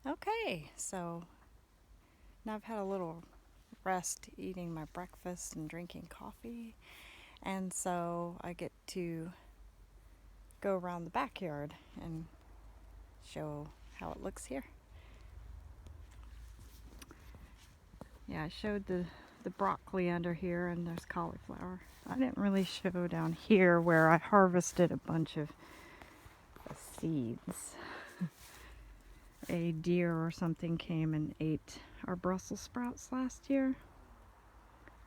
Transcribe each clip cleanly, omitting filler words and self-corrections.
Okay, so now I've had a little rest eating my breakfast and drinking coffee, and so I get to go around the backyard and show how it looks here. Yeah, I showed the broccoli under here, and there's cauliflower. I didn't really show down here where I harvested a bunch of seeds. A deer or something came and ate our Brussels sprouts last year,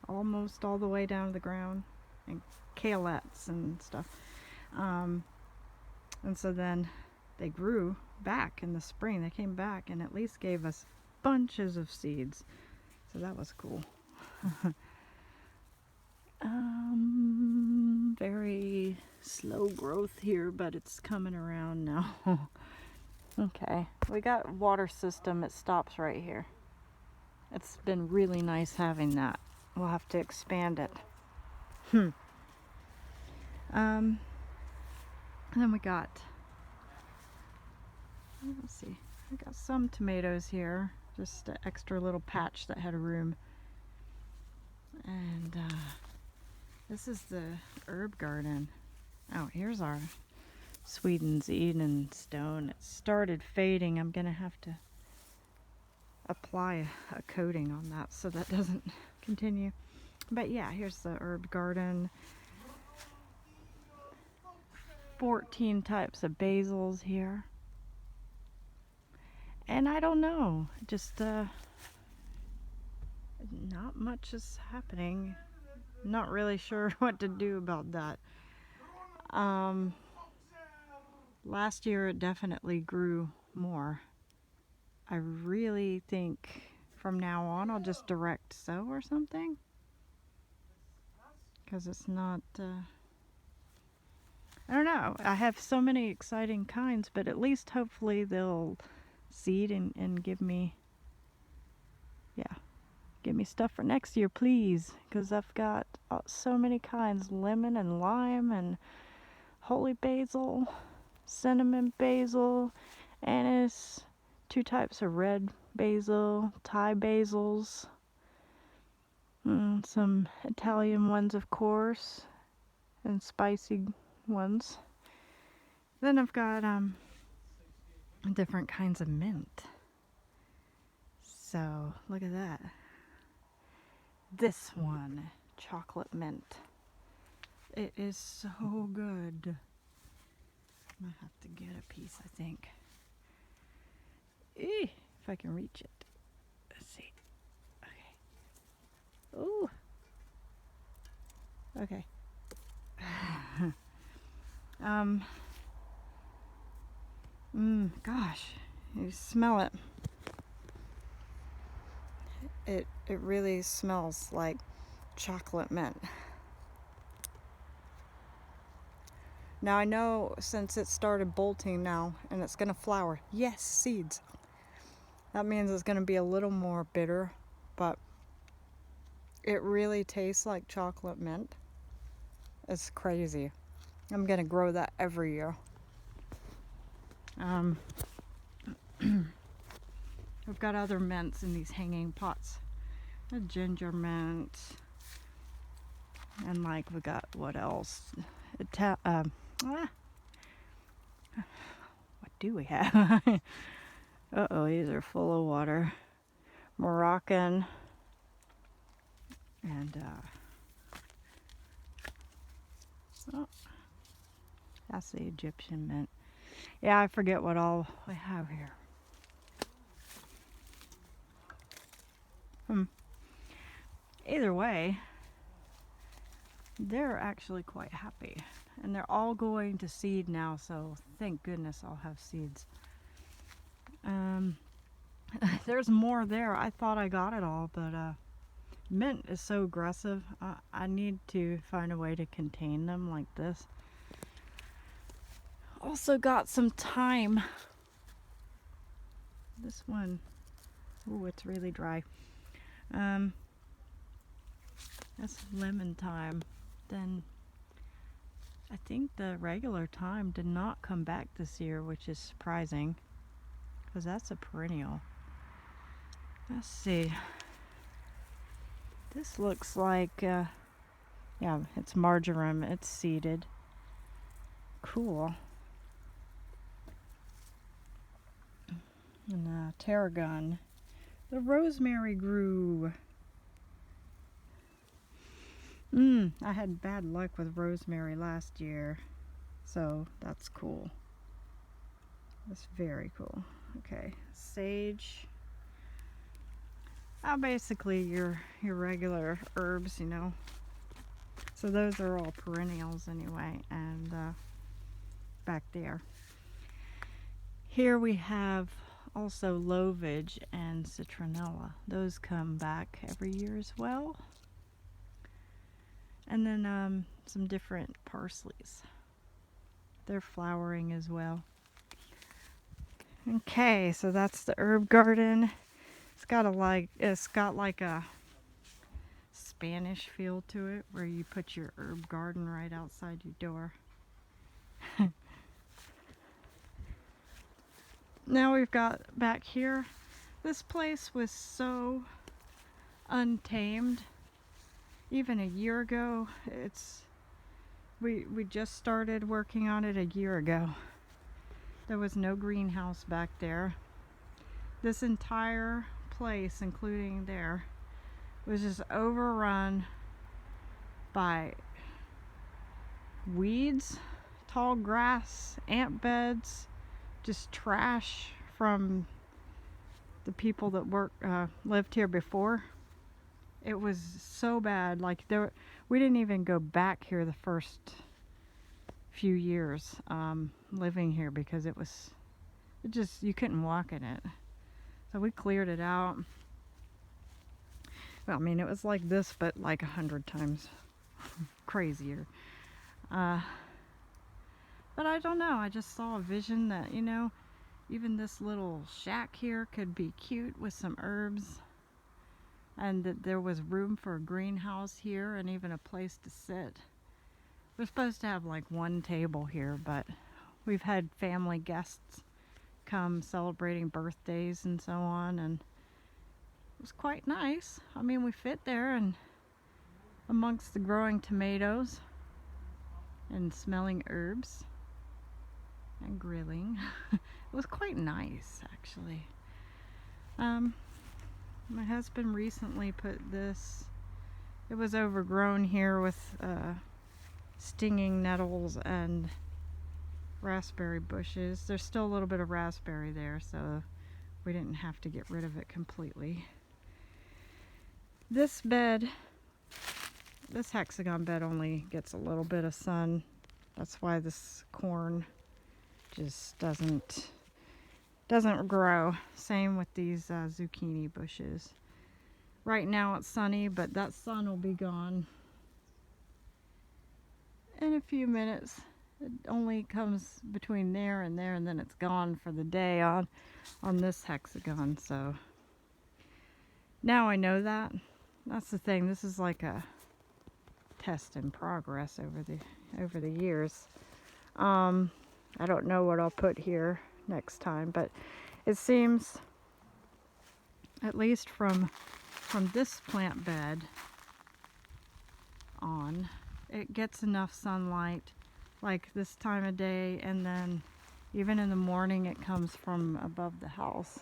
almost all the way down to the ground, and kalettes and stuff. Um, and so then they grew back in the spring. They came back and at least gave us bunches of seeds. So that was cool. Very slow growth here, but it's coming around now. Okay, we got water system. It stops right here. It's been really nice having that. We'll have to expand it. And then we got, let's see, I got some tomatoes here. Just an extra little patch that had room. And this is the herb garden. Oh, here's our Sweden's Eden stone. It started fading. I'm gonna have to apply a coating on that so that doesn't continue. But yeah, here's the herb garden. 14 types of basils here. And I don't know, just not much is happening. Not really sure what to do about that. Last year it definitely grew more. I really think from now on I'll just direct sow or something, because it's not I don't know. I have so many exciting kinds, but at least hopefully they'll seed and give me, yeah, give me stuff for next year, please. Because I've got so many kinds: lemon and lime and holy basil, cinnamon basil, anise, two types of red basil, Thai basils, some Italian ones, of course, and spicy ones. Then I've got different kinds of mint. So look at that. This one, chocolate mint. It is so good. I might have to get a piece, I think. If I can reach it. Let's see. Okay. Ooh. Okay. Gosh, you smell it. It really smells like chocolate mint. Now I know since it started bolting now and it's gonna flower. Yes, seeds. That means it's gonna be a little more bitter, but it really tastes like chocolate mint. It's crazy. I'm gonna grow that every year. We've got other mints in these hanging pots. A ginger mint. And like we got what else? What do we have? Uh-oh, these are full of water. Moroccan. And oh, that's the Egyptian mint. Yeah, I forget what all we have here. Either way, they're actually quite happy. And they're all going to seed now, so thank goodness I'll have seeds. There's more there. I thought I got it all, but mint is so aggressive. I need to find a way to contain them like this. Also got some thyme. This one, oh, it's really dry. That's lemon thyme. Then I think the regular thyme did not come back this year, which is surprising. because that's a perennial. Let's see. This looks like, yeah, it's marjoram. It's seeded. Cool. And tarragon. The rosemary grew. I had bad luck with rosemary last year, so that's cool. That's very cool. Okay, sage. Basically your regular herbs, you know. So those are all perennials anyway, and back there. Here we have also lovage and citronella. Those come back every year as well. And then some different parsleys. They're flowering as well. Okay, so that's the herb garden. It's got like a Spanish feel to it, where you put your herb garden right outside your door. Now we've got back here. This place was so untamed. Even a year ago, we just started working on it a year ago. There was no greenhouse back there. This entire place, including there, was just overrun by weeds, tall grass, ant beds, just trash from the people that lived here before. It was so bad. Like we didn't even go back here the first few years living here, because you couldn't walk in it. So we cleared it out. Well, I mean, it was like this, but like 100 times crazier. But I don't know. I just saw a vision that, you know, even this little shack here could be cute with some herbs. And that there was room for a greenhouse here and even a place to sit. We're supposed to have like one table here, but we've had family guests come celebrating birthdays and so on, and it was quite nice. I mean, we fit there and amongst the growing tomatoes and smelling herbs and grilling. It was quite nice, actually. My husband recently put this, it was overgrown here with stinging nettles and raspberry bushes. There's still a little bit of raspberry there, so we didn't have to get rid of it completely. This bed, this hexagon bed only gets a little bit of sun. That's why this corn just doesn't grow. Same with these zucchini bushes. Right now it's sunny, but that sun will be gone in a few minutes. It only comes between there, and then it's gone for the day on this hexagon. So now I know that. That's the thing. This is like a test in progress over the years. I don't know what I'll put here next time, but it seems, at least from this plant bed on, it gets enough sunlight like this time of day, and then even in the morning it comes from above the house,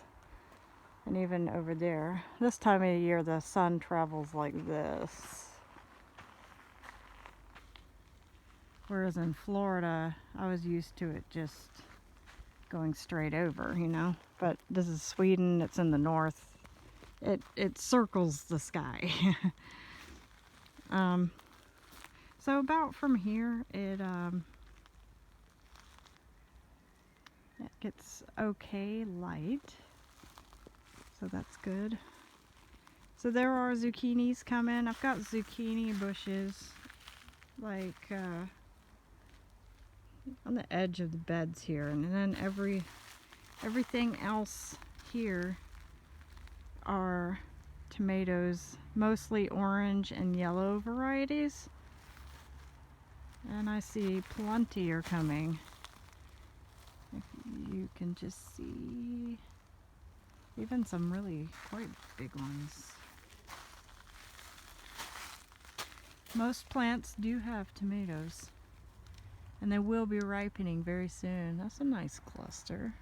and even over there. This time of year the sun travels like this, whereas in Florida I was used to it just going straight over, you know. But this is Sweden, it's in the north. It circles the sky. So about from here it gets okay light, so that's good. So there are zucchinis coming. I've got zucchini bushes like on the edge of the beds here, and then everything else here are tomatoes, mostly orange and yellow varieties, and I see plenty are coming. If you can just see, Even some really quite big ones. Most plants do have tomatoes, and they will be ripening very soon. That's a nice cluster.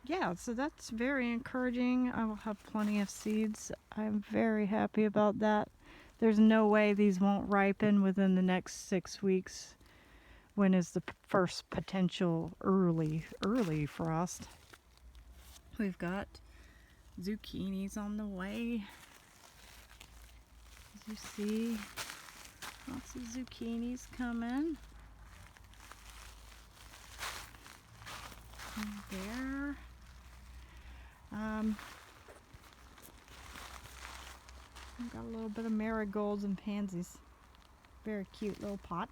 Yeah, so that's very encouraging. I will have plenty of seeds. I'm very happy about that. There's no way these won't ripen within the next 6 weeks. When is the first potential early frost? We've got zucchinis on the way. As you see, lots of zucchinis coming. And there. I've got a little bit of marigolds and pansies. Very cute little pot.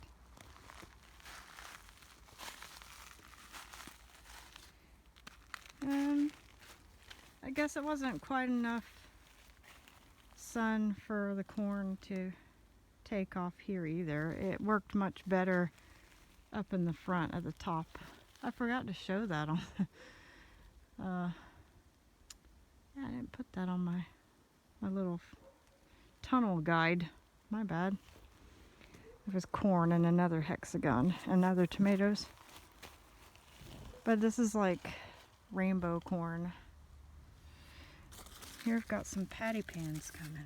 I guess it wasn't quite enough sun for the corn to take off here either. It worked much better up in the front at the top. I forgot to show that on yeah, I didn't put that on my little tunnel guide. My bad. It was corn and another hexagon and other tomatoes. But this is like rainbow corn. Here I've got some patty pans coming.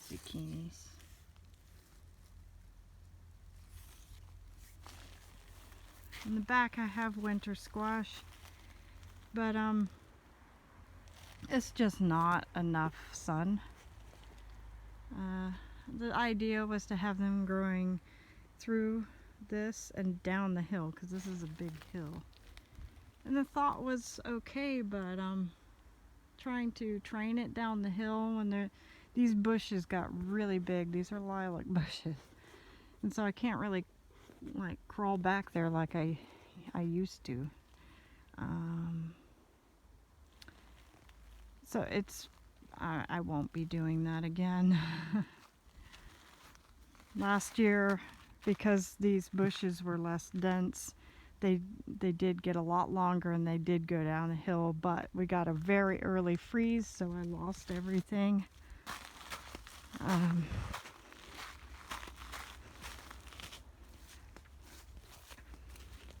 Zucchinis. In the back I have winter squash, but it's just not enough sun. The idea was to have them growing through this and down the hill, because this is a big hill. And the thought was okay, but trying to train it down the hill when these bushes got really big. These are lilac bushes, and so I can't really like crawl back there like I used to. So I won't be doing that again. Last year, because these bushes were less dense, they did get a lot longer and they did go down a hill, but we got a very early freeze, so I lost everything.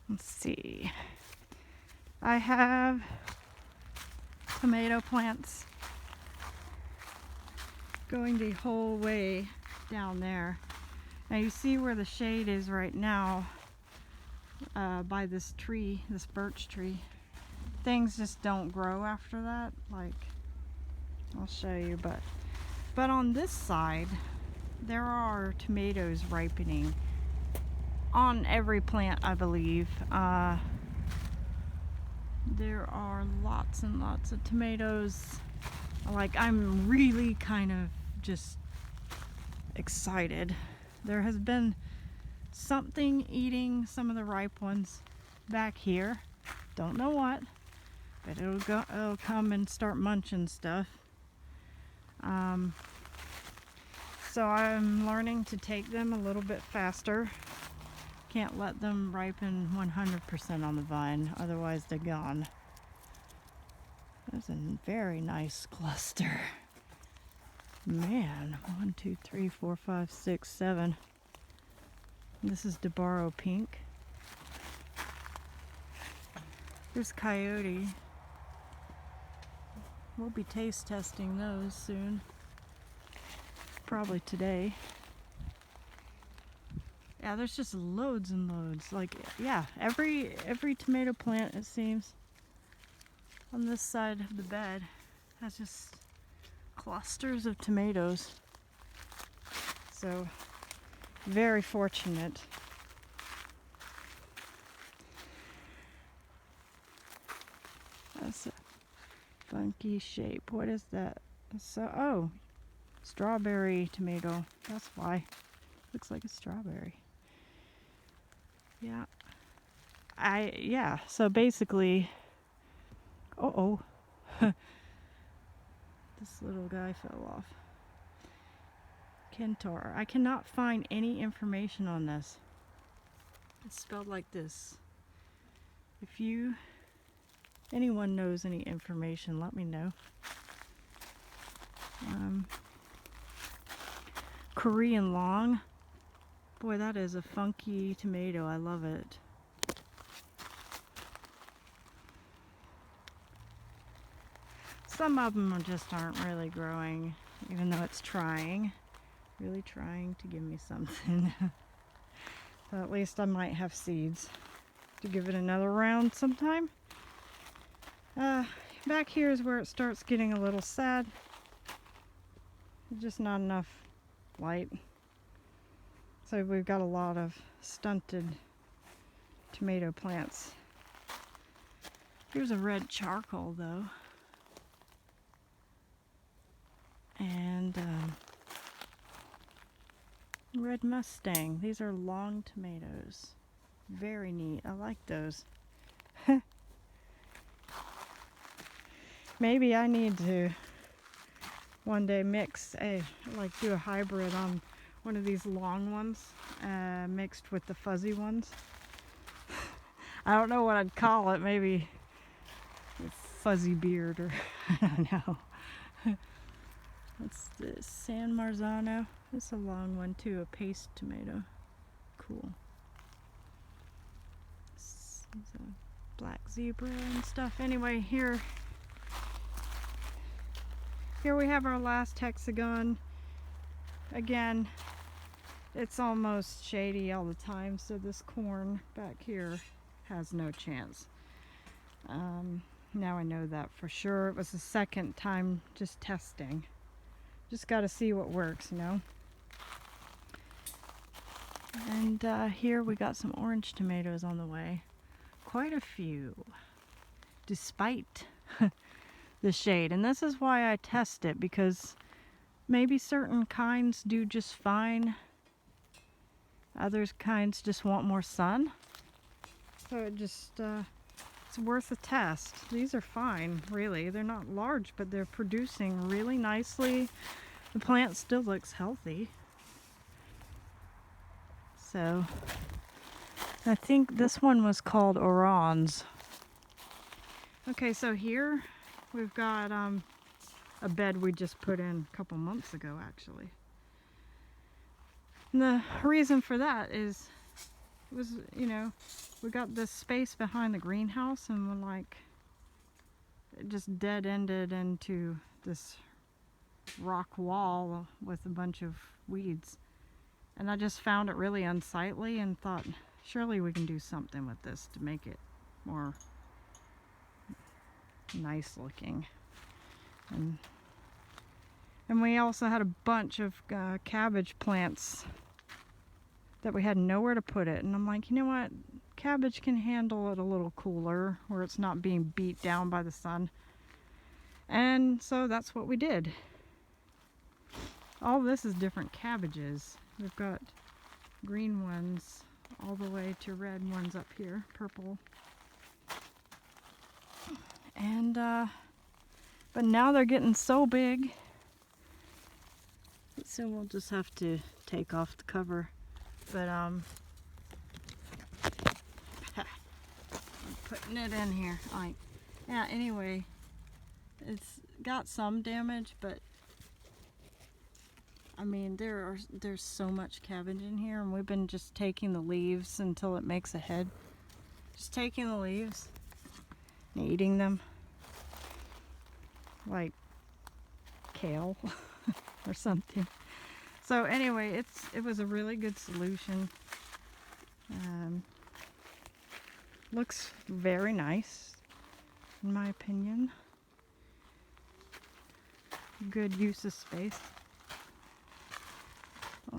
Let's see. I have tomato plants going the whole way down there. Now you see where the shade is right now, by this tree, this birch tree. Things just don't grow after that. Like, I'll show you, but on this side there are tomatoes ripening on every plant, I believe. There are lots and lots of tomatoes. Like, I'm really kind of just excited. There has been something eating some of the ripe ones back here. Don't know what, but it'll come and start munching stuff. So I'm learning to take them a little bit faster. Can't let them ripen 100% on the vine, otherwise they're gone. That's a very nice cluster. Man, 1, 2, 3, 4, 5, 6, 7. This is Debarro pink. There's coyote. We'll be taste testing those soon. Probably today. Yeah, there's just loads and loads. Like, yeah, every tomato plant, it seems, on this side of the bed has just clusters of tomatoes. So, very fortunate. That's a funky shape. What is that? So, oh, strawberry tomato. That's why. Looks like a strawberry. Yeah. Yeah, so basically, this little guy fell off. Kentaur. I cannot find any information on this. It's spelled like this. If you anyone knows any information, let me know. Korean long. Boy, that is a funky tomato. I love it. Some of them just aren't really growing, even though it's really trying to give me something. So at least I might have seeds to give it another round sometime. Back here is where it starts getting a little sad. Just not enough light. So we've got a lot of stunted tomato plants. Here's a red charcoal though. And red Mustang. These are long tomatoes. Very neat. I like those. Maybe I need to one day mix do a hybrid on one of these long ones mixed with the fuzzy ones. I don't know what I'd call it. Maybe fuzzy beard or I don't know. What's this? San Marzano. It's a long one too, a paste tomato. Cool. It's a black zebra and stuff. Anyway, here we have our last hexagon. Again, it's almost shady all the time, so this corn back here has no chance. Now I know that for sure. It was the second time just testing. Just got to see what works, you know. And here we got some orange tomatoes on the way. Quite a few, despite the shade. And this is why I test it, because maybe certain kinds do just fine. Other kinds just want more sun. So it just, it's worth a test. These are fine, really. They're not large, but they're producing really nicely. The plant still looks healthy. So, I think this one was called Orange. Okay, so here we've got a bed we just put in a couple months ago, actually. And the reason for that is, it was, you know, we got this space behind the greenhouse and we're like, it just dead-ended into this rock wall with a bunch of weeds. And I just found it really unsightly and thought, surely we can do something with this to make it more nice looking. And we also had a bunch of cabbage plants that we had nowhere to put it. And I'm like, you know what? Cabbage can handle it a little cooler where it's not being beat down by the sun. And so that's what we did. All this is different cabbages. We've got green ones all the way to red ones up here, purple. And, but now they're getting so big. So we'll just have to take off the cover. But, I'm putting it in here. Like, yeah, anyway, it's got some damage, but I mean, there's so much cabbage in here, and we've been just taking the leaves until it makes a head. Just taking the leaves and eating them like kale or something. So anyway, it was a really good solution. Looks very nice, in my opinion. Good use of space.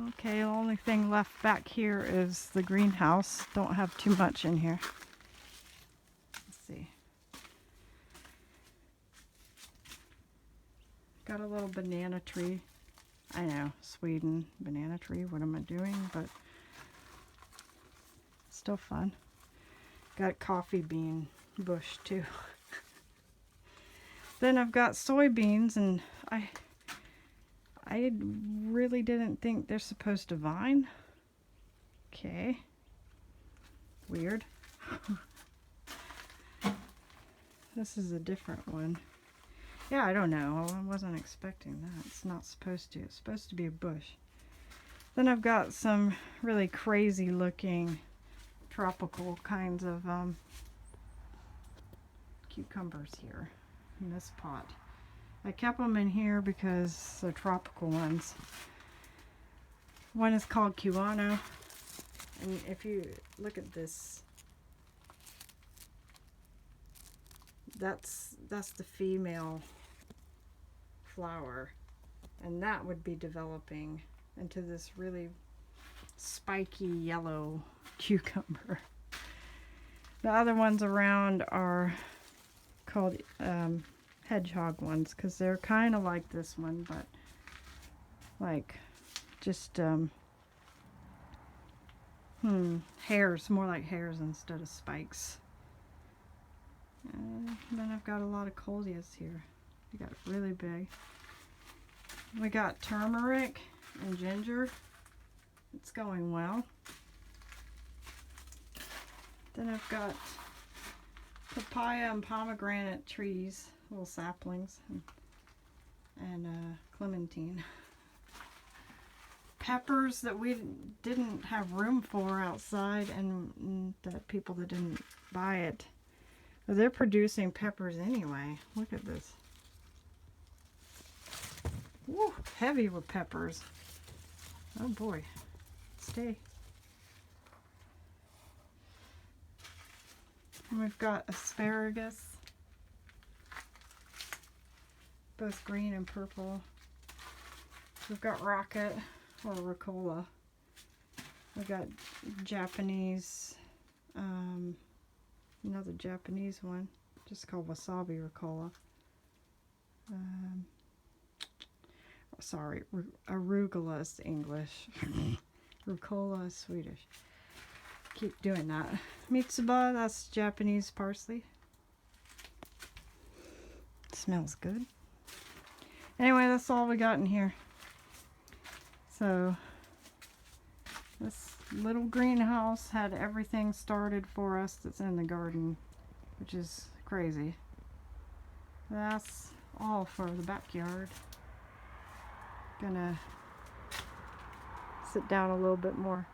Okay, the only thing left back here is the greenhouse. Don't have too much in here. Let's see. Got a little banana tree. I know, Sweden, banana tree. What am I doing? But still fun. Got a coffee bean bush too. Then I've got soybeans, and I really didn't think they're supposed to vine. Okay. Weird. This is a different one. Yeah, I don't know. I wasn't expecting that. It's not supposed to. It's supposed to be a bush. Then I've got some really crazy looking tropical kinds of cucumbers here in this pot. I kept them in here because they're tropical ones. One is called Cubano, and if you look at this, that's the female flower, and that would be developing into this really spiky yellow cucumber. The other ones around are called hedgehog ones, because they're kind of like this one, but like just hairs, more like hairs instead of spikes. And then I've got a lot of coleus here. They got really big. We got turmeric and ginger. It's going well. Then I've got papaya and pomegranate trees, little saplings, and clementine. Peppers that we didn't have room for outside, and that people that didn't buy it. They're producing peppers anyway. Look at this. Woo, heavy with peppers. Oh boy. Stay. And we've got asparagus. Both green and purple. We've got rocket or rucola. We've got Japanese, another Japanese one, just called wasabi rucola. Sorry, arugula is English. Rucola is Swedish. Keep doing that. Mitsuba, that's Japanese parsley. Smells good. Anyway, that's all we got in here. So this little greenhouse had everything started for us that's in the garden, which is crazy. That's all for the backyard. Gonna sit down a little bit more.